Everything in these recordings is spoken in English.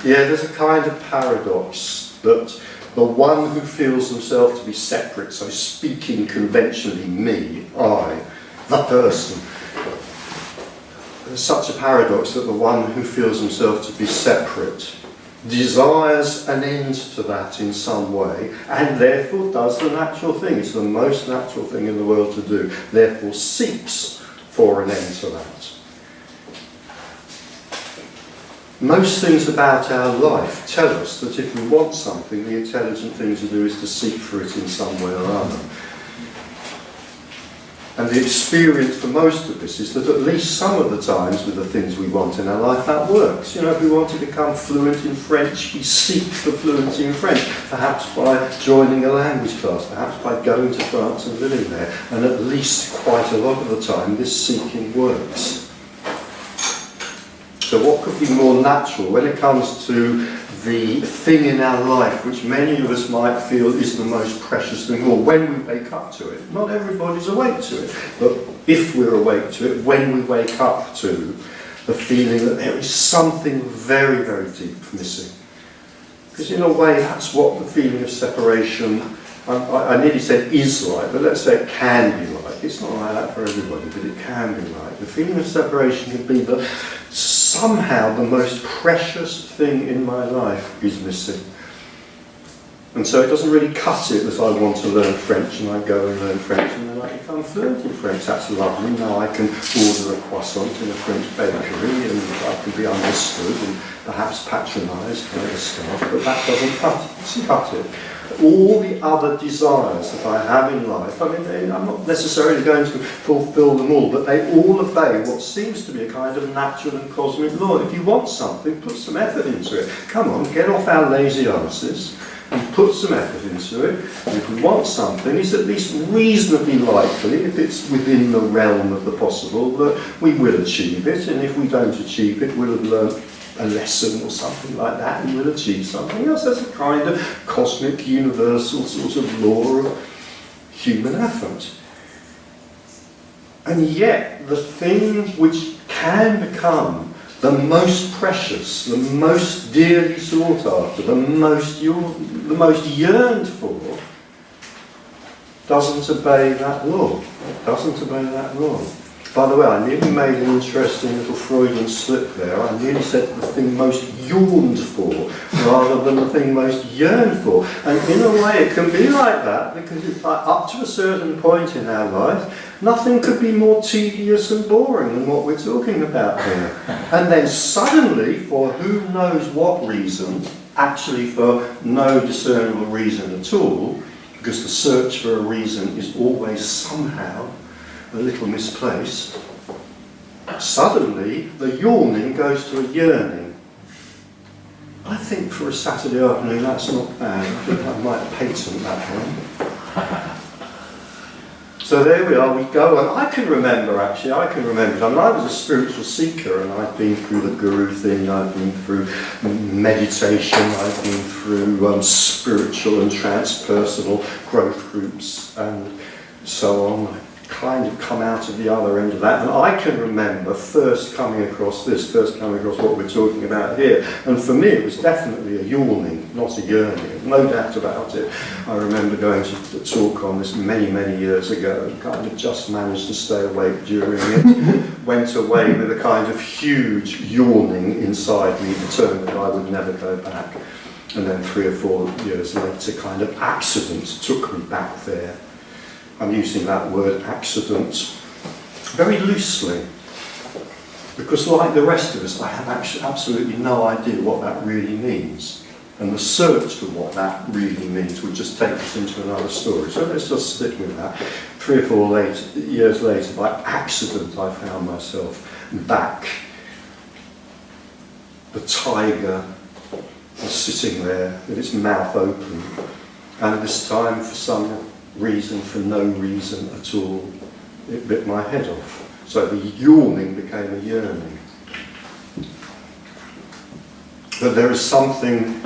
Yeah, there's a kind of paradox that the one who feels themselves to be separate, so speaking conventionally, me, I, the person, there's such a paradox that the one who feels himself to be separate desires an end to that in some way, and therefore does the natural thing. It's the most natural thing in the world to do, therefore seeks for an end to that. Most things about our life tell us that if we want something, the intelligent thing to do is to seek for it in some way or other. And the experience for most of us is that at least some of the times with the things we want in our life, that works. You know, if we want to become fluent in French, we seek for fluency in French, perhaps by joining a language class, perhaps by going to France and living there. And at least quite a lot of the time, this seeking works. So what could be more natural when it comes to the thing in our life which many of us might feel is the most precious thing, or when we wake up to it? Not everybody's awake to it, but if we're awake to it, when we wake up to the feeling that there is something very, very deep missing. Because in a way that's what the feeling of separation, I nearly said is like, but let's say it can be like. It's not like that for everybody, but it can be like. The feeling of separation can be that somehow the most precious thing in my life is missing. And so it doesn't really cut it that I want to learn French and I go and learn French and then I become fluent in French. That's lovely. Now I can order a croissant in a French bakery and I can be understood and perhaps patronised by the staff, but that doesn't cut it. All the other desires that I have in life, I mean, I'm not necessarily going to fulfil them all, but they all obey what seems to be a kind of natural and cosmic law. If you want something, put some effort into it. Come on, get off our lazy asses and put some effort into it. And if we want something, it's at least reasonably likely, if it's within the realm of the possible, that we will achieve it. And if we don't achieve it, we'll have learned a lesson or something like that, and we'll achieve something else. That's a kind of cosmic, universal sort of law of human effort. And yet, the thing which can become the most precious, the most dearly sought after, the most yearned for, doesn't obey that law. It doesn't obey that law. By the way, I nearly made an interesting little Freudian slip there. I nearly said the thing most yawned for, rather than the thing most yearned for. And in a way it can be like that, because it's like up to a certain point in our life, nothing could be more tedious and boring than what we're talking about here. And then suddenly, for who knows what reason, actually for no discernible reason at all, because the search for a reason is always somehow a little misplaced, suddenly the yawning goes to a yearning. I think for a Saturday afternoon that's not bad. I think I might patent that one. So there we are, we go, and I can remember, I mean, I was a spiritual seeker, and I've been through the guru thing, I've been through meditation, I've been through spiritual and transpersonal growth groups, and so on. Kind of come out of the other end of that, and I can remember first coming across what we're talking about here, and for me it was definitely a yawning, not a yearning, no doubt about it. I remember going to talk on this many years ago and kind of just managed to stay awake during it, went away with a kind of huge yawning inside me, determined that I would never go back, and then 3 or 4 years later kind of accident took me back there. I'm using that word accident very loosely, because like the rest of us, I have absolutely no idea what that really means. And the search for what that really means would just take us into another story. So let's just stick with that. 3 or 4 years later, by accident, I found myself back. The tiger was sitting there with its mouth open, and this time for some reason, for no reason at all, it bit my head off. So the yawning became a yearning. But there is something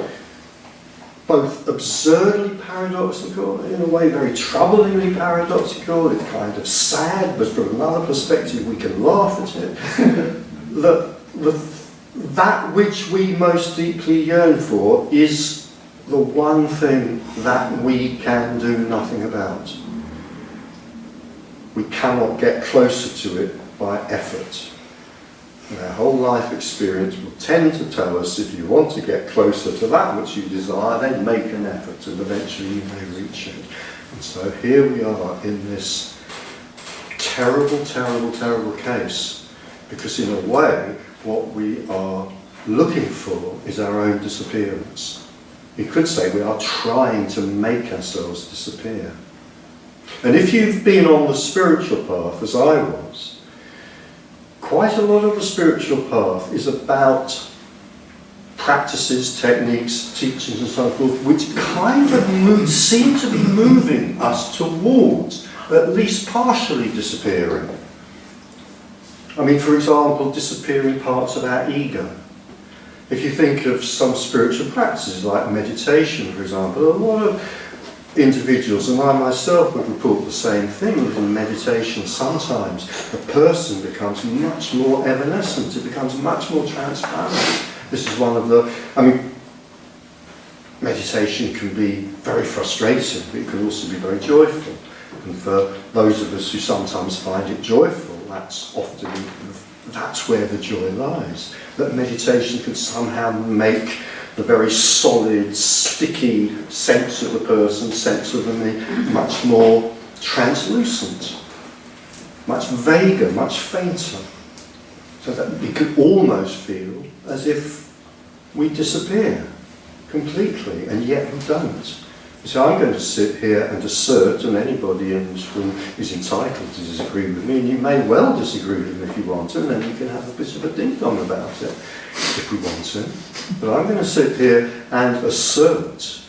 both absurdly paradoxical, in a way very troublingly paradoxical, it's kind of sad, but from another perspective we can laugh at it, that the that which we most deeply yearn for is the one thing that we can do nothing about. We cannot get closer to it by effort. And our whole life experience will tend to tell us if you want to get closer to that which you desire, then make an effort and eventually you may reach it. And so here we are in this terrible, terrible, terrible case, because in a way what we are looking for is our own disappearance. You could say we are trying to make ourselves disappear. And if you've been on the spiritual path, as I was, quite a lot of the spiritual path is about practices, techniques, teachings and so forth, which kind of seem to be moving us towards at least partially disappearing. I mean, for example, disappearing parts of our ego. If you think of some spiritual practices like meditation, for example, a lot of individuals, and I myself would report the same thing, in meditation sometimes the person becomes much more evanescent, it becomes much more transparent. This is one of the, I mean, meditation can be very frustrating, but it can also be very joyful. And for those of us who sometimes find it joyful, that's where the joy lies. That meditation can somehow make the very solid, sticky sense of the person, sense of the me, much more translucent, much vaguer, much fainter. So that it could almost feel as if we disappear completely, and yet we don't. So I'm going to sit here and assert, and anybody in this room is entitled to disagree with me, and you may well disagree with me if you want to, and then you can have a bit of a ding-dong about it if we want to. But I'm going to sit here and assert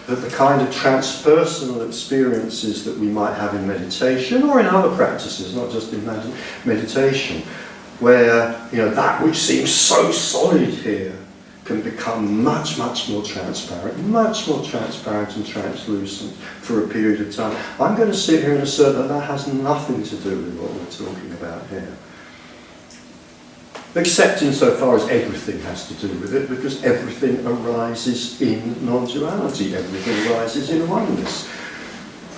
that the kind of transpersonal experiences that we might have in meditation or in other practices, not just in meditation, where that which seems so solid here can become much, much more transparent and translucent for a period of time. I'm going to sit here and assert that that has nothing to do with what we're talking about here. Except insofar as everything has to do with it, because everything arises in non-duality, everything arises in oneness.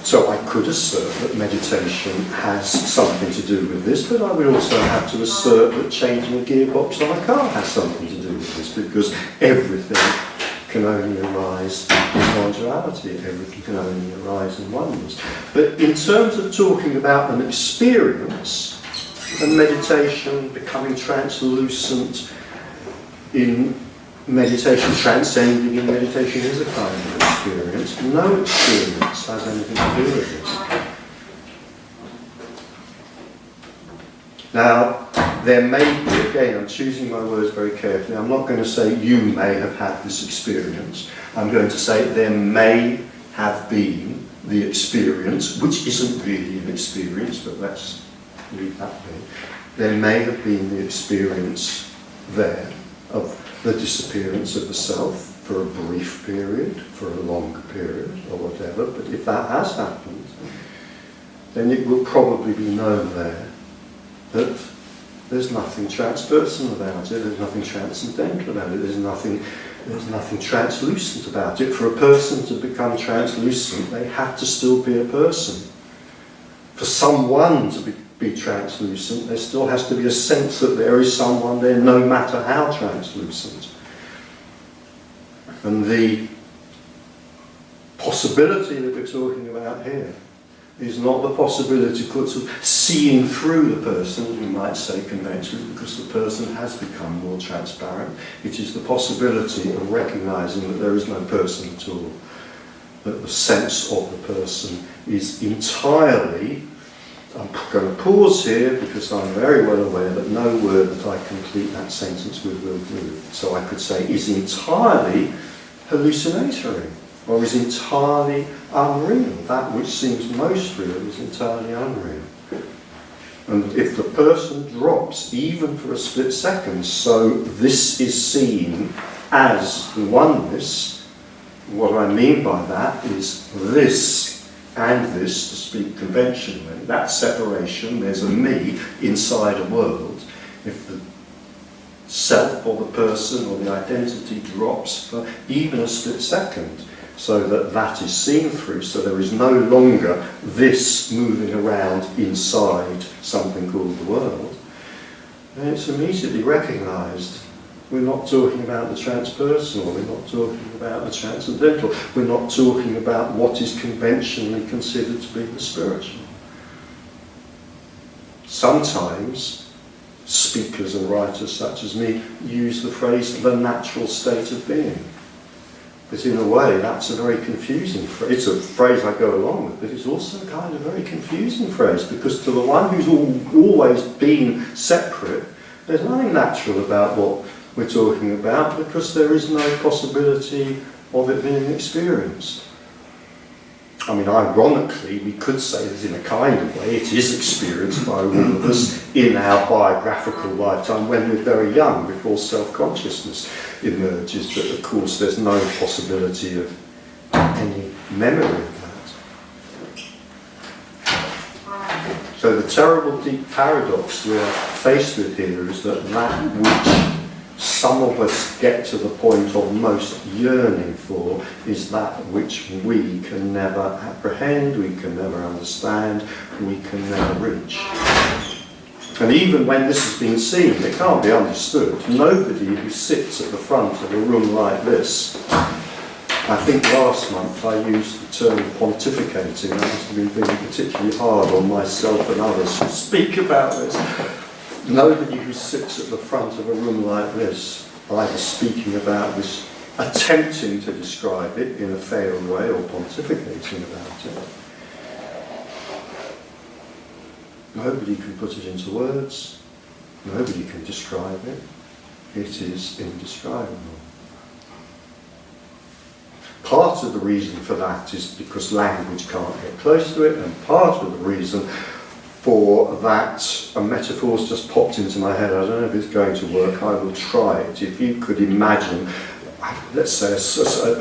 So I could assert that meditation has something to do with this, but I would also have to assert that changing a gearbox on a car has something to do with this, because everything can only arise in non-duality, everything can only arise in oneness. But in terms of talking about an experience, and meditation becoming translucent in meditation, transcending in meditation is a kind of experience. No experience has anything to do with this. Now, there may be, again, I'm choosing my words very carefully, I'm not going to say you may have had this experience. I'm going to say there may have been the experience, which isn't really an experience, but let's leave that be. There may have been the experience there of the disappearance of the self for a brief period, for a longer period, or whatever, but if that has happened, then it will probably be known there that there's nothing transpersonal about it, there's nothing transcendental about it, there's nothing translucent about it. For a person to become translucent, they have to still be a person. For someone to be translucent, there still has to be a sense that there is someone there, no matter how translucent. And the possibility that we're talking about here is not the possibility of seeing through the person, as we might say conventionally, because the person has become more transparent. It is the possibility of recognizing that there is no person at all, that the sense of the person is entirely, I'm going to pause here because I'm very well aware that no word that I complete that sentence with will do. So I could say is entirely hallucinatory, or is entirely unreal. That which seems most real is entirely unreal. And if the person drops, even for a split second, so this is seen as oneness, what I mean by that is this and this, to speak conventionally, that separation, there's a me inside a world. If the self or the person or the identity drops for even a split second, so that that is seen through, so there is no longer this moving around inside something called the world. And it's immediately recognised. We're not talking about the transpersonal, we're not talking about the transcendental, we're not talking about what is conventionally considered to be the spiritual. Sometimes speakers and writers such as me use the phrase the natural state of being. But in a way that's a very confusing phrase. It's a phrase I go along with, but it's also a kind of very confusing phrase, because to the one who's always been separate, there's nothing natural about what we're talking about, because there is no possibility of it being experienced. I mean, ironically, we could say that in a kind of way it is experienced by all of us in our biographical lifetime when we're very young, before self-consciousness emerges, but of course there's no possibility of any memory of that. So the terrible deep paradox we're faced with here is that which some of us get to the point of most yearning for is that which we can never apprehend, we can never understand, we can never reach. And even when this has been seen, it can't be understood. Nobody who sits at the front of a room like this, I think last month I used the term pontificating. I must have been being particularly hard on myself and others who speak about this. Nobody who sits at the front of a room like this, either speaking about this, attempting to describe it in a failed way, or pontificating about it. Nobody can put it into words. Nobody can describe it. It is indescribable. Part of the reason for that is because language can't get close to it, and part of the reason for that, a metaphor's just popped into my head. I don't know if it's going to work. I will try it. If you could imagine, let's say, a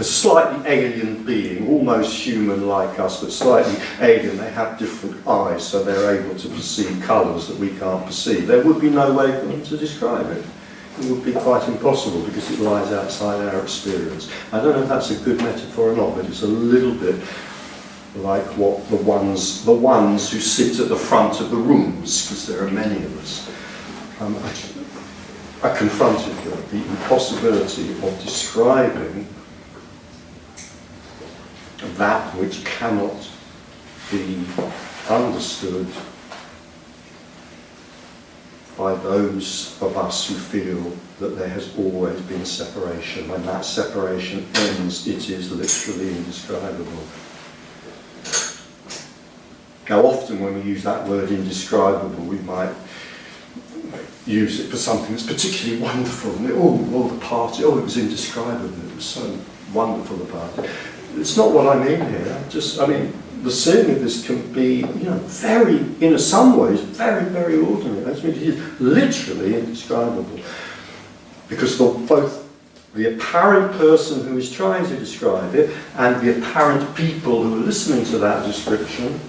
slightly alien being, almost human like us, but slightly alien. They have different eyes, so they're able to perceive colours that we can't perceive. There would be no way for them to describe it. It would be quite impossible, because it lies outside our experience. I don't know if that's a good metaphor or not, but it's a little bit like what the ones who sit at the front of the rooms, because there are many of us, are confronted with the impossibility of describing that which cannot be understood by those of us who feel that there has always been separation. When that separation ends, it is literally indescribable. Now, often when we use that word indescribable, we might use it for something that's particularly wonderful. And the party, it was indescribable, it was so wonderful, the party. It's not what I mean here. The seeing of this can be, very, in some ways, very, very ordinary. I mean, it is literally indescribable. Because both the apparent person who is trying to describe it and the apparent people who are listening to that description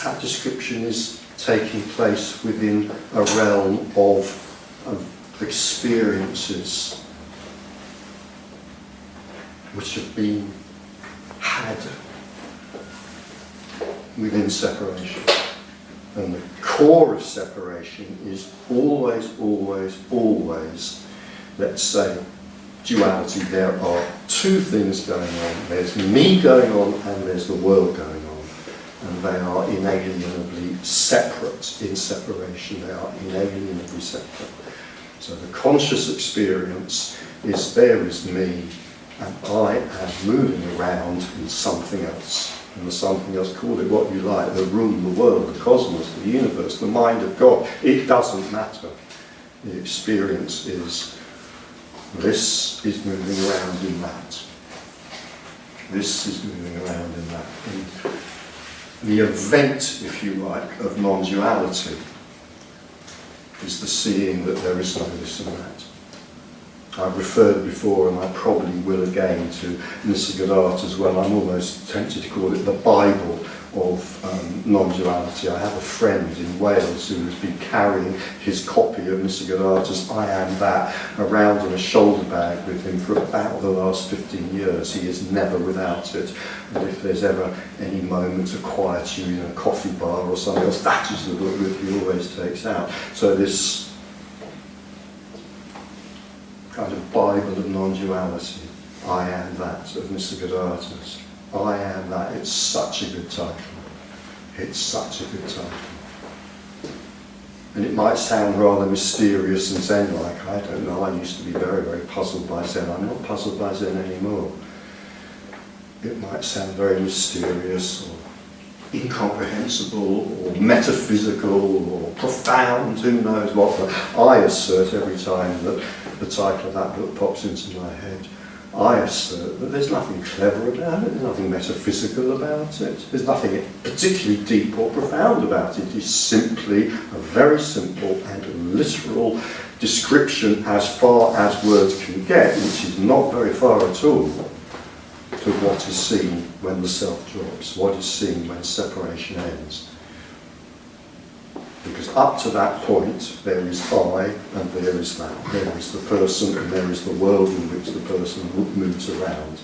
that description is taking place within a realm of experiences which have been had within separation. And the core of separation is always, always, always, let's say, duality. There are two things going on. There's me going on and there's the world going on. And they are inalienably separate in separation. They are inalienably separate. So the conscious experience is there is me, and I am moving around in something else. And the something else, call it what you like, the room, the world, the cosmos, the universe, the mind of God. It doesn't matter. The experience is, this is moving around in that. This is moving around in that. And the event, if you like, of non-duality is the seeing that there is no this and that. I've referred before, and I probably will again, to Nisargadatta as well. I'm almost tempted to call it the Bible of non-duality. I have a friend in Wales who has been carrying his copy of Nisargadatta's I Am That around in a shoulder bag with him for about the last 15 years. He is never without it. And if there's ever any moment of quietude in a coffee bar or something else, that is the book that he always takes out. So this kind of Bible of non-duality, I Am That, of Nisargadatta's. I Am That. It's such a good title. It's such a good title. And it might sound rather mysterious and Zen-like. I don't know. I used to be very, very puzzled by Zen. I'm not puzzled by Zen anymore. It might sound very mysterious or incomprehensible or metaphysical or profound, who knows what. But I assert every time that the title of that book pops into my head, I assert that there's nothing clever about it, there's nothing metaphysical about it, there's nothing particularly deep or profound about it. It's simply a very simple and literal description as far as words can get, which is not very far at all, to what is seen when the self drops, what is seen when separation ends. Because up to that point, there is I and there is that. There is the person and there is the world in which the person moves around.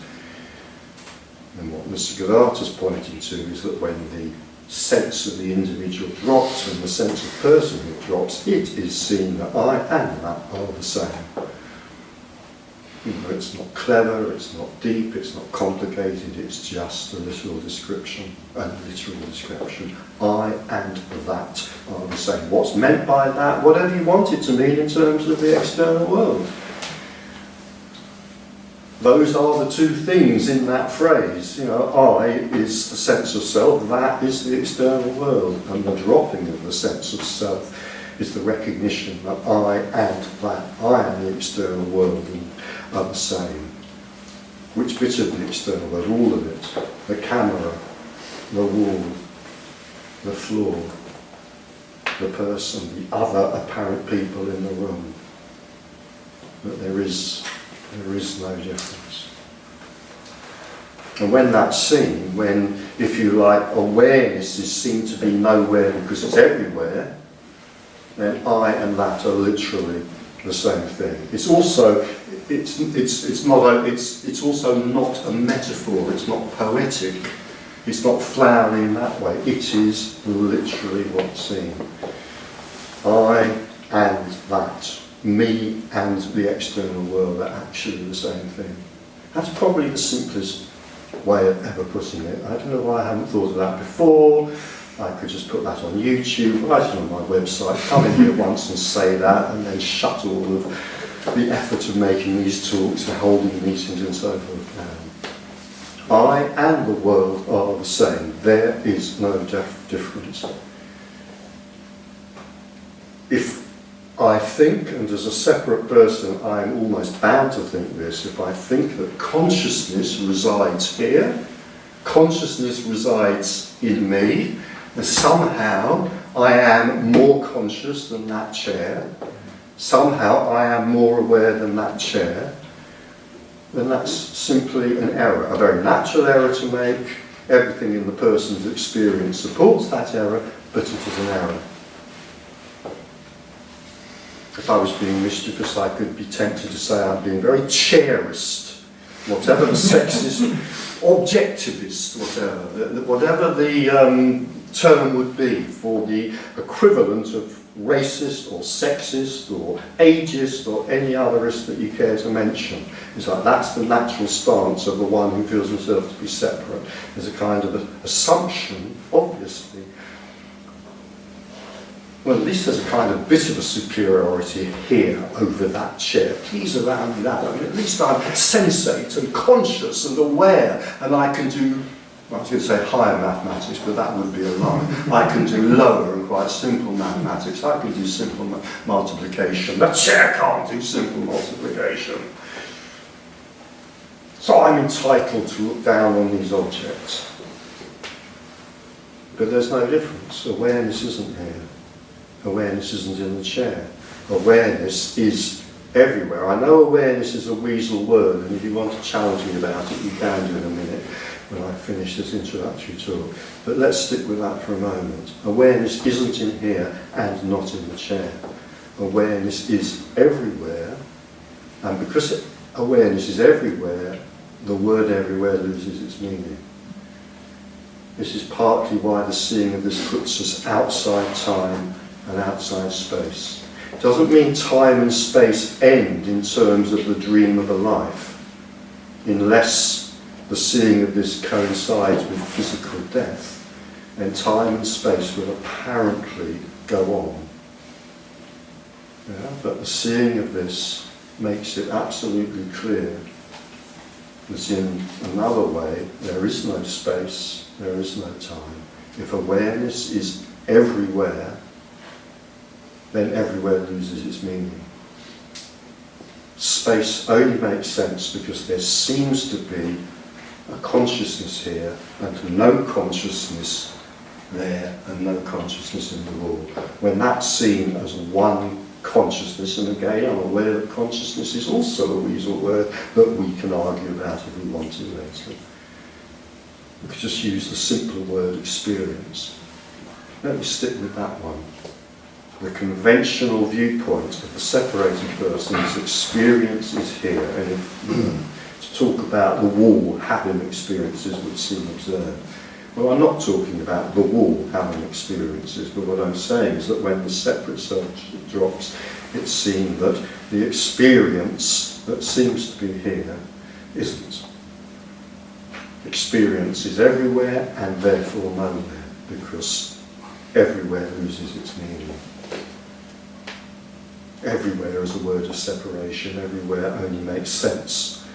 And what Nisargadatta is pointing to is that when the sense of the individual drops and the sense of personhood drops, it is seen that I and that are the same. You know, it's not clever, it's not deep, it's not complicated, it's just a literal description, a literal description. I and that are the same. What's meant by that? Whatever you want it to mean in terms of the external world. Those are the two things in that phrase. You know, I is the sense of self, that is the external world, and the dropping of the sense of self is the recognition that I and that, I am the external world, and are the same. Which bit of the external world? All of it. The camera, the wall, the floor, the person, the other apparent people in the room. But there is no difference. And when that's seen, when, if you like, awareness is seen to be nowhere because it's everywhere, then I and that are literally the same thing. It's also it's also not a metaphor. It's not poetic. It's not flowery in that way. It is literally what's seen. I and that, me and the external world are actually the same thing. That's probably the simplest way of ever putting it. I don't know why I haven't thought of that before. I could just put that on YouTube, write it on my website, come in here once and say that, and then shut all of the effort of making these talks and holding meetings and so forth down. I and the world are the same. There is no difference. If I think, and as a separate person I am almost bound to think this, if I think that consciousness resides here, consciousness resides in me, and somehow I am more conscious than that chair, somehow I am more aware than that chair, then that's simply an error, a very natural error to make. Everything in the person's experience supports that error, but it is an error. If I was being mischievous, I could be tempted to say I'm being very chairist, whatever the sexist, objectivist, whatever the term would be for the equivalent of racist or sexist or ageist or any otherist that you care to mention. It's like that's the natural stance of the one who feels himself to be separate. There's a kind of assumption, obviously. Well, at least there's a kind of bit of a superiority here over that chair. Please allow me that. I mean, at least I'm sensate and conscious and aware, and I can do, well, I was going to say higher mathematics, but that would be a lie. I can do lower and quite simple mathematics. I can do simple multiplication. The chair can't do simple multiplication. So I'm entitled to look down on these objects. But there's no difference. Awareness isn't here. Awareness isn't in the chair. Awareness is everywhere. I know awareness is a weasel word, and if you want to challenge me about it, you can do in a minute when I finish this introductory talk. But let's stick with that for a moment. Awareness isn't in here and not in the chair. Awareness is everywhere, and because awareness is everywhere, the word everywhere loses its meaning. This is partly why the seeing of this puts us outside time and outside space. It doesn't mean time and space end in terms of the dream of a life, unless the seeing of this coincides with physical death, then time and space will apparently go on. Yeah? But the seeing of this makes it absolutely clear that in another way there is no space, there is no time. If awareness is everywhere, then everywhere loses its meaning. Space only makes sense because there seems to be a consciousness here and no consciousness there and no consciousness in the wall. When that's seen as one consciousness, and again I'm aware that consciousness is also a weasel word that we can argue about if we want to later. We could just use the simpler word experience. Let me stick with that one. The conventional viewpoint of the separated person is experience is here, and if, to talk about the wall having experiences would seem absurd. Well, I'm not talking about the wall having experiences, but what I'm saying is that when the separate self drops, it's seen that the experience that seems to be here isn't. Experience is everywhere and therefore nowhere, because everywhere loses its meaning. Everywhere is a word of separation, everywhere only makes sense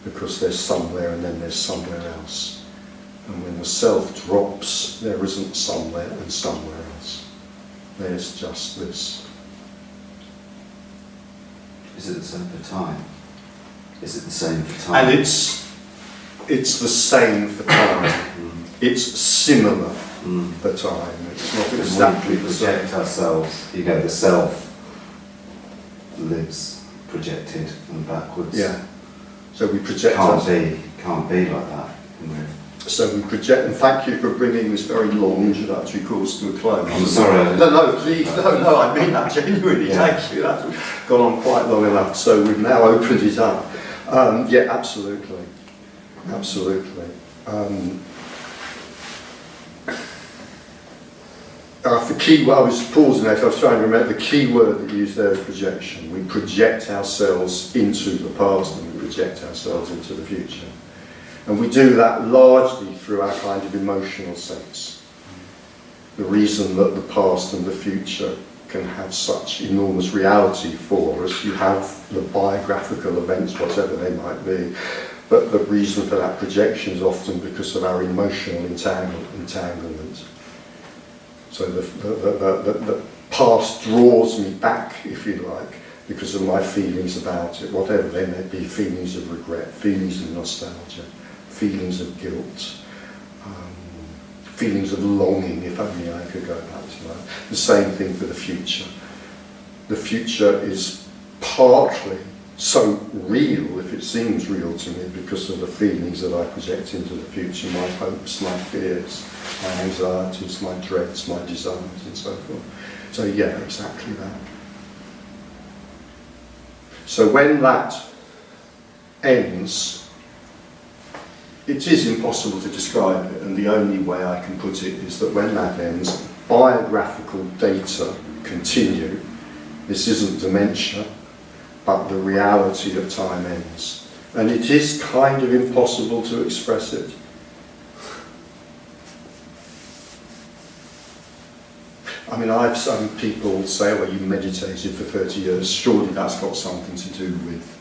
because there's somewhere and then there's somewhere else. And when the self drops, there isn't somewhere and somewhere else. There's just this. Is it the same for time? Is it the same for time? And it's the same for time. It's similar for time. It's not exactly the same. Project ourselves, the self lives projected and backwards. Yeah. So we project ourselves. Can't be like that. So we project, and thank you for bringing this very long introductory course to a close. I'm sorry. No, please, no, I mean that genuinely, thank you. That's gone on quite long enough, so we've now opened it up. Yeah, absolutely. Absolutely. The key, I was pausing there, I was trying to remember the key word that you used there is projection. We project ourselves into the past and we project ourselves into the future. And we do that largely through our kind of emotional sense. The reason that the past and the future can have such enormous reality for us, you have the biographical events, whatever they might be, but the reason for that projection is often because of our emotional entanglement. So the past draws me back, if you like, because of my feelings about it, whatever they may be, feelings of regret, feelings of nostalgia, feelings of guilt, feelings of longing, if only I could go back to that. The same thing for the future. The future is partly so real, if it seems real to me, because of the feelings that I project into the future, my hopes, my fears, my anxieties, my dreads, my desires, and so forth. So yeah, exactly that. So when that ends, it is impossible to describe it, and the only way I can put it is that when that ends, biographical data continue. This isn't dementia, but the reality of time ends. And it is kind of impossible to express it. I mean, I've some people say, well, you meditated for 30 years, surely that's got something to do with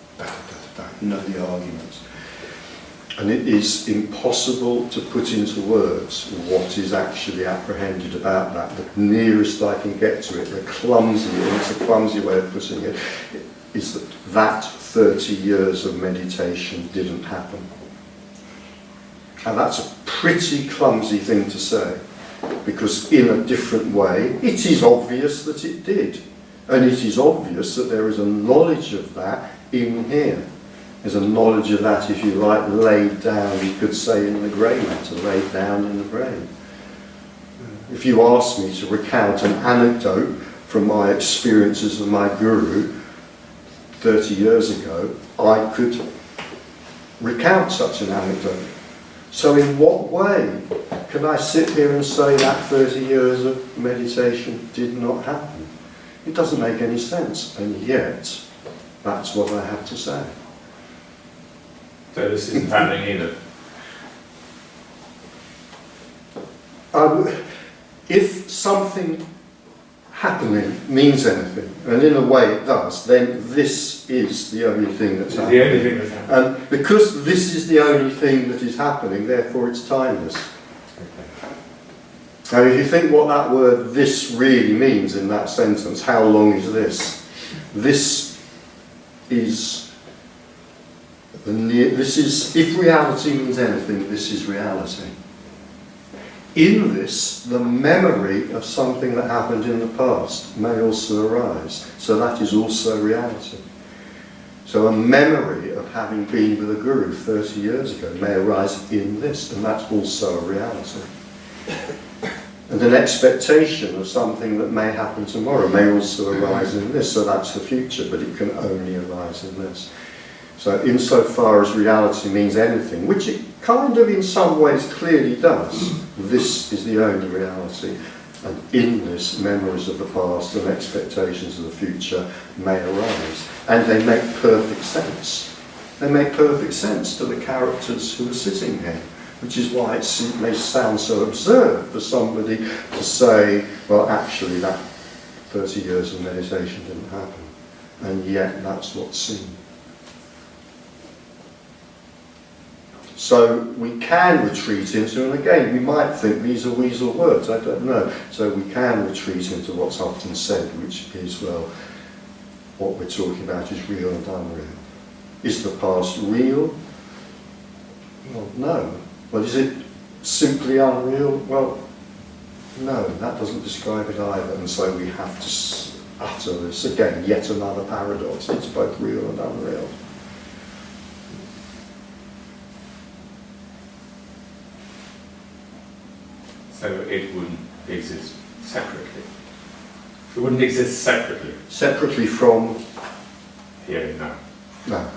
you know the arguments. And it is impossible to put into words what is actually apprehended about that. The nearest I can get to it, and it's a clumsy way of putting it, is that 30 years of meditation didn't happen. And that's a pretty clumsy thing to say, because in a different way, it is obvious that it did. And it is obvious that there is a knowledge of that in here. There's a knowledge of that, if you like, laid down, you could say, in the grey matter, laid down in the brain. If you ask me to recount an anecdote from my experiences of my guru 30 years ago, I could recount such an anecdote. So in what way can I sit here and say that 30 years of meditation did not happen? It doesn't make any sense, and yet that's what I have to say. So this isn't happening either. If something happening means anything, and in a way it does, then this is the only thing that's happening. The only thing that's happening. And because this is the only thing that is happening, therefore it's timeless. Now if you think what that word "this" really means in that sentence, how long is this? This is if reality means anything, this is reality. In this, the memory of something that happened in the past may also arise. So that is also reality. So a memory of having been with a guru 30 years ago may arise in this, and that's also a reality. And an expectation of something that may happen tomorrow may also arise in this, so that's the future, but it can only arise in this. So insofar as reality means anything, which it kind of in some ways clearly does, this is the only reality, and in this memories of the past and expectations of the future may arise. And they make perfect sense. They make perfect sense to the characters who are sitting here, which is why it may sound so absurd for somebody to say, well actually that 30 years of meditation didn't happen, and yet that's what's seen. So we can retreat into, and again, we might think these are weasel words, I don't know. So we can retreat into what's often said, which is, well, what we're talking about is real and unreal. Is the past real? Well, no. Well, is it simply unreal? Well, no, that doesn't describe it either. And so we have to utter this. Again, yet another paradox. It's both real and unreal. So it wouldn't exist separately. It wouldn't exist separately. Separately from? Here and now. No.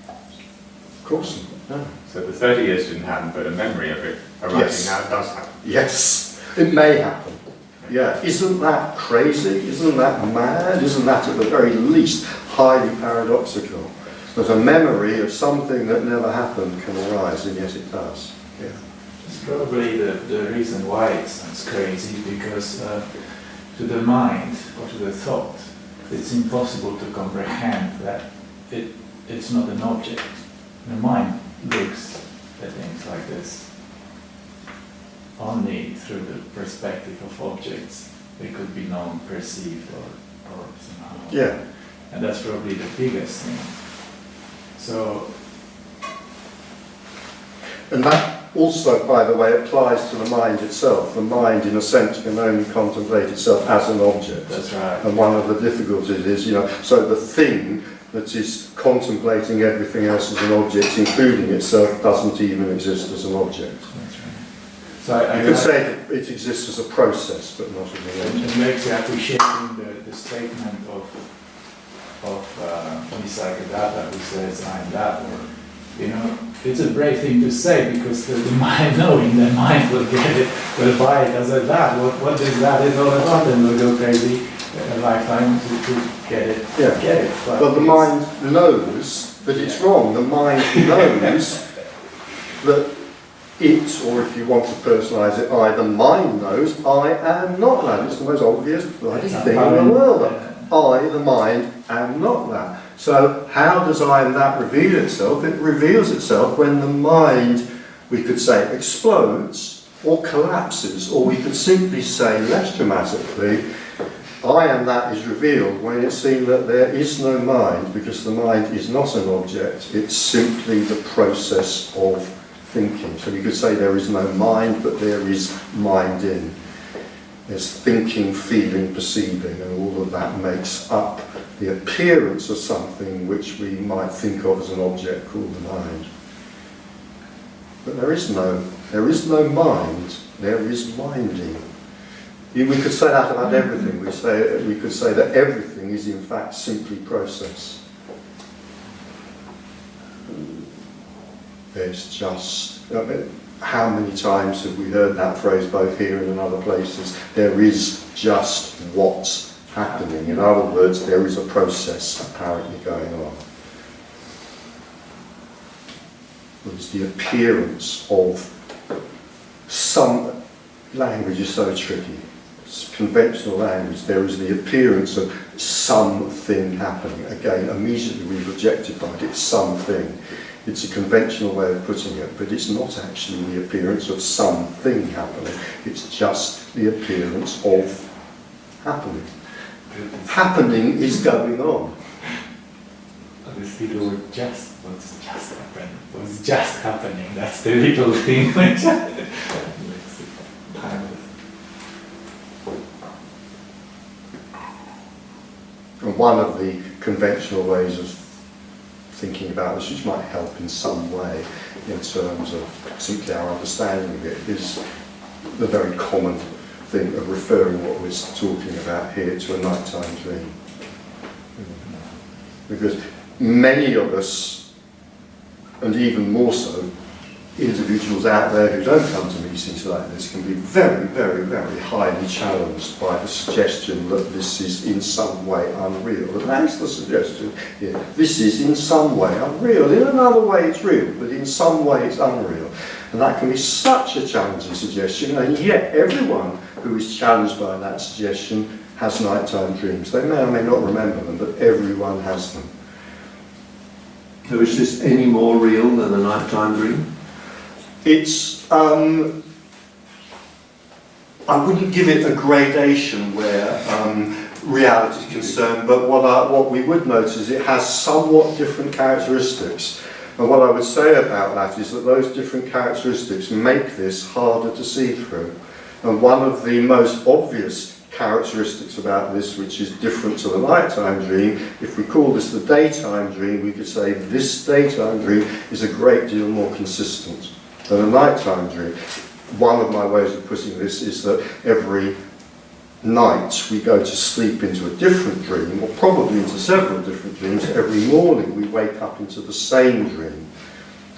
Of course not. No. So the 30 years didn't happen, but a memory of it arising Yes. now does happen. Yes, it may happen. Yeah, isn't that crazy? Isn't that mad? Isn't that at the very least highly paradoxical? That a memory of something that never happened can arise, and yet it does. Yeah. It's probably the reason why it sounds crazy, because to the mind or to the thought, it's impossible to comprehend that it's not an object. The mind looks at things like this only through the perspective of objects. They could be known, perceived, or somehow. Yeah. And that's probably the biggest thing. So. And that also, by the way, applies to the mind itself. The mind, in a sense, can only contemplate itself as an object. That's right. And one of the difficulties is, so the thing that is contemplating everything else as an object, including itself, doesn't even exist as an object. That's right. So You could say that it exists as a process, but not as an object. It makes you appreciating the statement of Nisargadatta, who says, I'm that, or, it's a brave thing to say, because the mind knowing, the mind will get it, will buy it as a that, what is that is all about, and will go crazy a lifetime to get it. Yeah. Get it. But the mind knows that it's wrong. The mind knows that it, or if you want to personalise it, the mind knows I am not that. It's the most obvious bloody thing in the world. I, the mind, am not that. So how does I am that reveal itself? It reveals itself when the mind, we could say, explodes or collapses, or we could simply say, less dramatically, I am that is revealed when it's seen that there is no mind, because the mind is not an object, it's simply the process of thinking. So we could say there is no mind, but there is mind in. There's thinking, feeling, perceiving, and all of that makes up the appearance of something which we might think of as an object called the mind. But there is no mind, there is minding. We could say that about everything. We could say that everything is in fact simply process. There's just, how many times have we heard that phrase both here and in other places? There is just what's happening. In other words, there is a process apparently going on. There's the appearance of some language is so tricky. It's conventional language. There is the appearance of something happening. Again, immediately we've objectified it, something. It's a conventional way of putting it, but it's not actually the appearance of something happening. It's just the appearance of happening. Happening is going on. Obviously, the word just, what's just happening? What's just happening? That's the little thing which makes it timeless. And one of the conventional ways of thinking about this, which might help in some way in terms of simply our understanding of it, is the very common thing of referring what we're talking about here to a nighttime dream. Because many of us, and even more so, individuals out there who don't come to meetings like this can be very, very, very highly challenged by the suggestion that this is in some way unreal. And that's the suggestion here. This is in some way unreal. In another way it's real, but in some way it's unreal. And that can be such a challenging suggestion, and yet everyone who is challenged by that suggestion has nighttime dreams. They may or may not remember them, but everyone has them. So is this any more real than a nighttime dream? It's, I wouldn't give it a gradation where reality is concerned, but what we would notice is it has somewhat different characteristics. And what I would say about that is that those different characteristics make this harder to see through. And one of the most obvious characteristics about this, which is different to the nighttime dream, if we call this the daytime dream, we could say this daytime dream is a great deal more consistent than a nighttime dream. One of my ways of putting this is that every night we go to sleep into a different dream, or probably into several different dreams. Every morning we wake up into the same dream.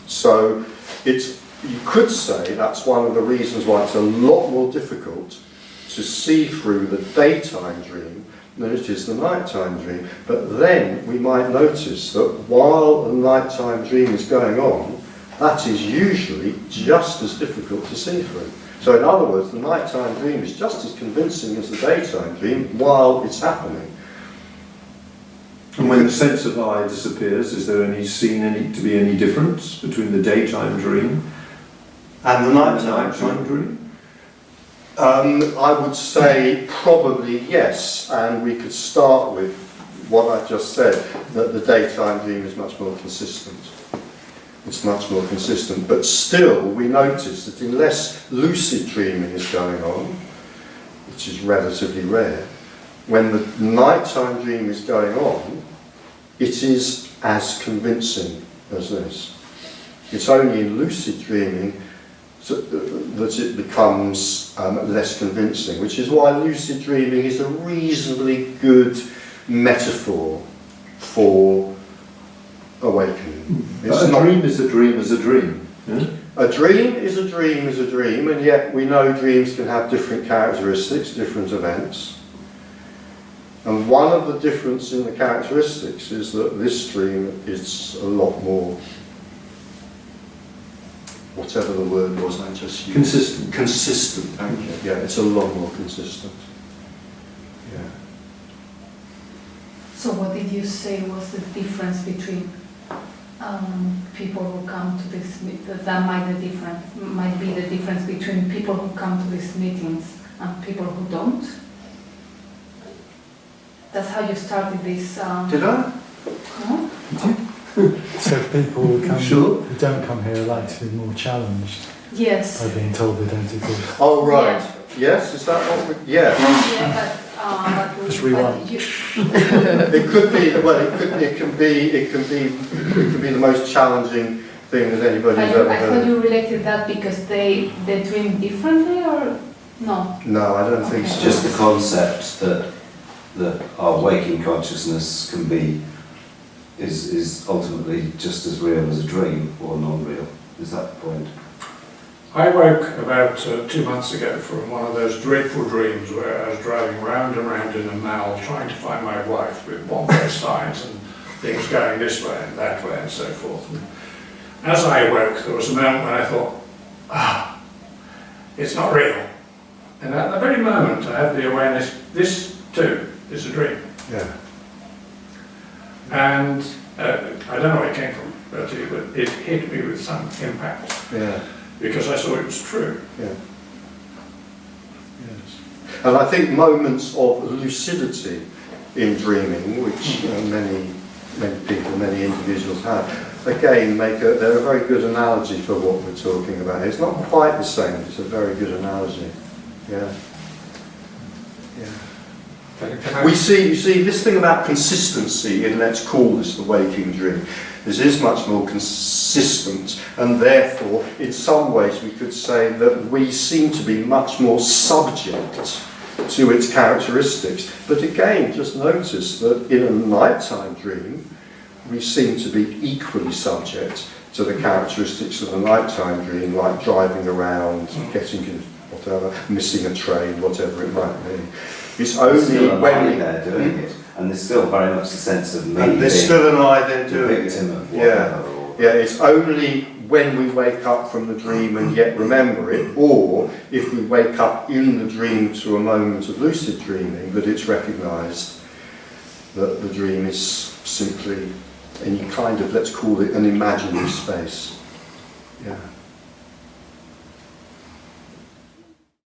So you could say that's one of the reasons why it's a lot more difficult to see through the daytime dream than it is the nighttime dream. But then we might notice that while the nighttime dream is going on, that is usually just as difficult to see through. So in other words, the nighttime dream is just as convincing as the daytime dream while it's happening. And when the sense of I disappears, is there to be any difference between the daytime dream And the nighttime dream? I would say probably yes, and we could start with what I just said, that the daytime dream is much more consistent. It's much more consistent, but still we notice that unless lucid dreaming is going on, which is relatively rare, when the nighttime dream is going on, it is as convincing as this. It's only in lucid dreaming that it becomes less convincing, which is why lucid dreaming is a reasonably good metaphor for awakening. Dream is a dream is a dream. Yeah? A dream is a dream is a dream, and yet we know dreams can have different characteristics, different events. And one of the differences in the characteristics is that this dream is a lot more, whatever the word was I just used. Consistent. Consistent, thank you. Yeah, it's a lot more consistent. Yeah. So what did you say was the difference between people who come to this that might be the difference between people who come to these meetings and people who don't? That's how you started this. Did I? Huh? So people who come, Sure. who don't come here are likely to be more challenged Yes. by being told they don't exist. Oh, right. Yes, is that what we... Yeah. Yeah, but Just rewind. It could be, well, it can be the most challenging thing that anybody's ever I thought heard. you related that because they dream differently, or no? No, I don't think Okay. so. Just the concept that our waking consciousness can be, is ultimately just as real as a dream or non-real. Is that the point? I woke about 2 months ago from one of those dreadful dreams where I was driving round and round in a mall trying to find my wife with one-way signs and things going this way and that way and so forth. And as I awoke, there was a moment when I thought, it's not real. And at the very moment I had the awareness, this too is a dream. Yeah. And I don't know where it came from, but it hit me with some impact Yeah. because I saw it was true. Yeah. Yes. And I think moments of lucidity in dreaming, which many people, many individuals have, again they're a very good analogy for what we're talking about. It's not quite the same, it's a very good analogy. Yeah. Yeah. We see, you see, this thing about consistency in, let's call this the waking dream, is much more consistent, and therefore, in some ways, we could say that we seem to be much more subject to its characteristics. But again, just notice that in a nighttime dream, we seem to be equally subject to the characteristics of a nighttime dream, like driving around, getting whatever, missing a train, whatever it might be. It's There's only still an when I we... there doing it, and there's still very much a sense of me And there's being still an I there the doing victim it. of Yeah. whatever. Or, Yeah, it's only when we wake up from the dream and yet remember it, or if we wake up in the dream to a moment of lucid dreaming, that it's recognised that the dream is simply any kind of, let's call it, an imaginary space. Yeah.